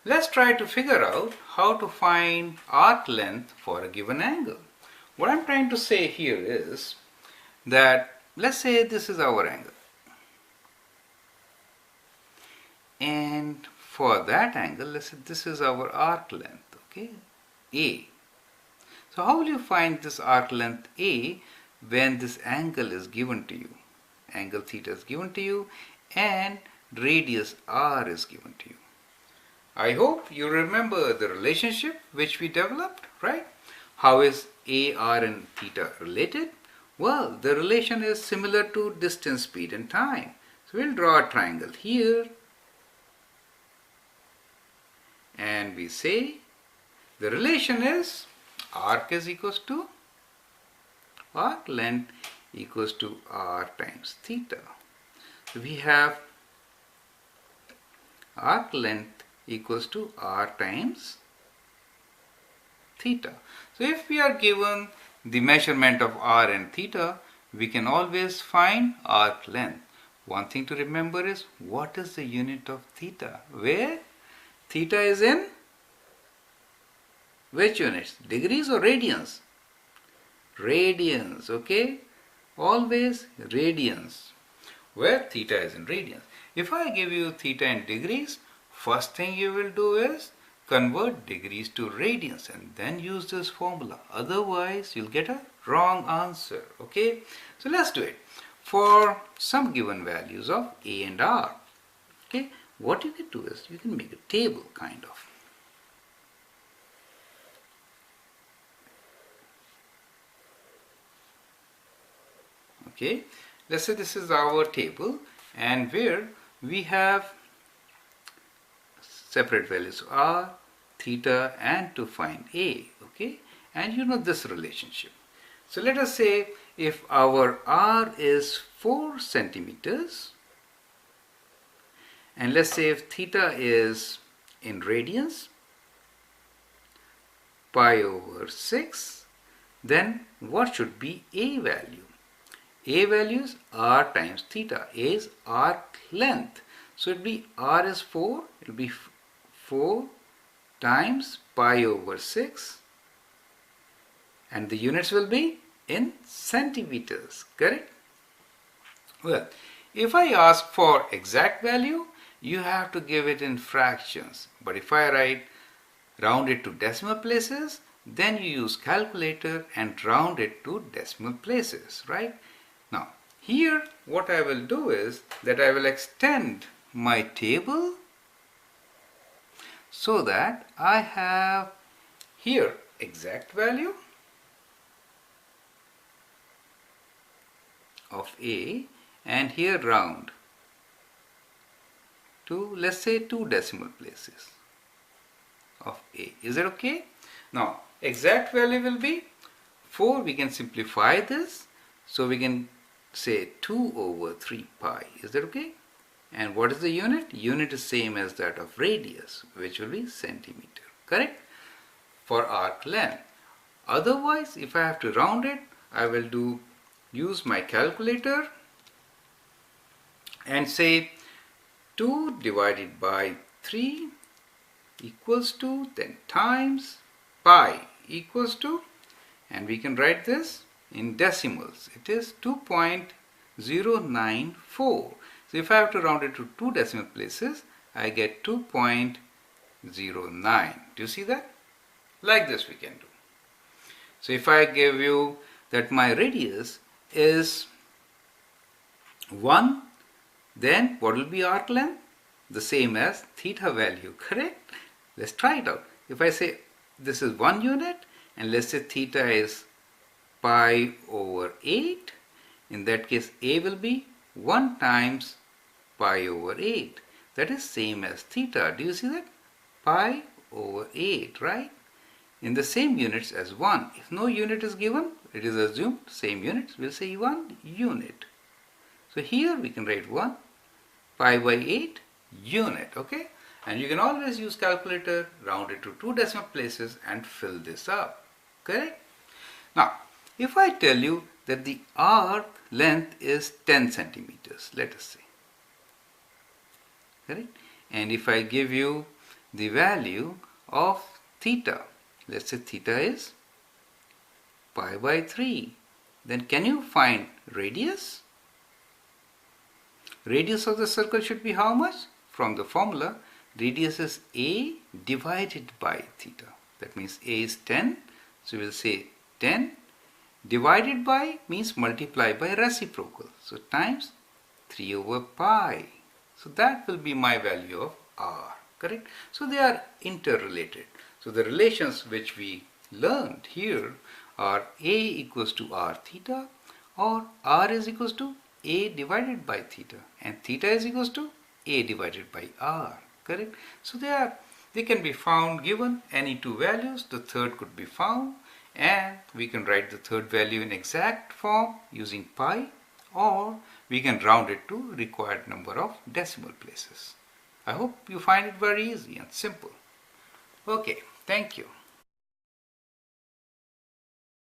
Let's try to figure out how to find arc length for a given angle. What I'm trying to say here is that let's say this is our angle. And for that angle, let's say this is our arc length, okay, A. So how will you find this arc length A when this angle is given to you? Angle theta is given to you and radius r is given to you. I hope you remember the relationship which we developed, right? How is A, r and theta related? Well, the relation is similar to distance, speed and time. So we'll draw a triangle here and we say the relation is arc is equals to arc length equals to r times theta. So we have arc length equals to r times theta. So if we are given the measurement of r and theta, we can always find arc length. One thing to remember is what is the unit of theta? Where theta is in which units? Degrees or radians? Radians, okay? Always radians. Where theta is in radians. If I give you theta in degrees, first thing you will do is convert degrees to radians and then use this formula. Otherwise, you'll get a wrong answer, okay? So let's do it. For some given values of A and R, okay? What you can do is you can make a table kind of. Okay, let's say this is our table and where we have separate values r, theta and to find A, okay, and you know this relationship. So let us say if our r is 4 centimeters and let's say if theta is in radians, pi over 6, then what should be A value? A value is r times theta. A is arc length. So it will be r is 4. It will be 4 times pi over 6. And the units will be in centimeters. Correct? Well, if I ask for exact value, you have to give it in fractions. But if I round it to decimal places, then you use calculator and round it to decimal places, right? Now, here what I will do is that I will extend my table so that I have here exact value of A and here round to, let's say, 2 decimal places of A. Is that okay? Now, exact value will be 4. We can simplify this. So we can say 2 over 3 pi. Is that okay? And what is the unit? Unit is same as that of radius, which will be centimeter. Correct? For arc length. Otherwise, if I have to round it, I will use my calculator and say 2 divided by 3 equals to, then times pi equals to, and we can write this in decimals. It is 2.094. So if I have to round it to 2 decimal places, I get 2.09. Do you see that? Like this we can do. So if I give you that my radius is 1, then what will be arc length? The same as theta value, correct? Let's try it out. If I say this is 1 unit and let's say theta is pi over 8, in that case A will be 1 times pi over 8. That is same as theta. Do you see that? Pi over 8, right? In the same units as 1. If no unit is given, it is assumed same units. We'll say 1 unit. So here we can write 1 pi by 8 unit, okay? And you can always use calculator, round it to 2 decimal places and fill this up, correct? Now, if I tell you that the arc length is 10 centimeters, let us say, correct? And if I give you the value of theta. Let's say theta is pi by 3. Then can you find radius? Radius of the circle should be how much? From the formula, radius is a divided by theta. That means a is 10. So we'll say 10 divided by means multiply by reciprocal. So times 3 over pi. So that will be my value of r. Correct? So they are interrelated. So the relations which we learned here are a equals to r theta, or r is equals to a divided by theta, and theta is equals to a divided by r. Correct? So they can be found given any two values. The third could be found, and we can write the third value in exact form using pi, or we can round it to required number of decimal places. I hope you find it very easy and simple. Okay, thank you.